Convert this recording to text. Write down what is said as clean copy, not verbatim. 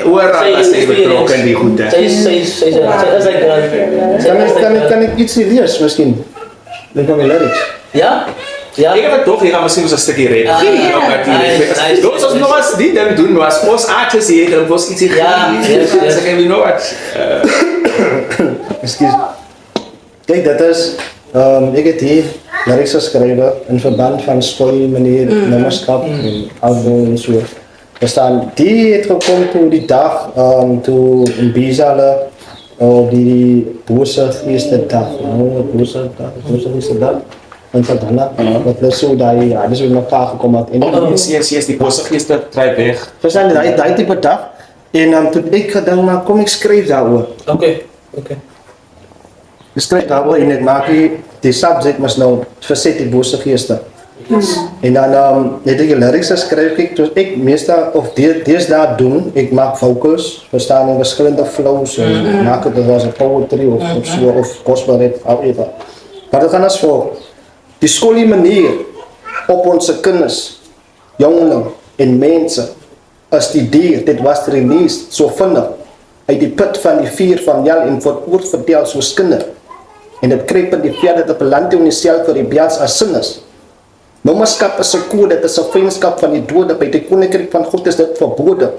Oral as sy betrokken die goede. Sy is like Kan ek iets lees miskien? Dink van die lyrics. ja? Ja. Ek het toch hier gaan misschien een stukje reden. Dus als nog eens die dan doen was, ons aardjes hier, dan was iets hier. Ja, yes. Ik heb nog wat. Excuse. Kijk, dat is, ik heb hier lyrics geschreven in verband van story, meneer, nommerskap, album en zo. Er staan, die het gekomen toen die dag, toen in Bizale, op die boze eerste dag, boze dag. En daarna, dat is zo dat je, ja, dus we nog elkaar gekomen had. Yes, die bosse trek weg. Verstaan je, dat type dag. En toen ik gedacht, maar kom ik schrijf daarover. Oké. Ik schrijf daarover en ik maak die subject maar nou verzet die boze geesten. En dan heb ik lyrics geschreven, dus ik meestal, of deze daar doen, ik maak vocals, verstaan in verschillende flows, maak het als een poetry of zo, of gospel rap, however. Maar dat gaan als voor. Die scholie manier op onze kinders, jongeren en mensen, als die dier, dit was released, zo vinden, uit die put van die vier van Jal en voor het woord vertel zoals kinder. En het kreeg die verder dat beland in jezelf voor die beels als sinners. Nommerskap is een koe, dit is een vriendskap van die dode, bij de koninkrijk van God is dit verboden.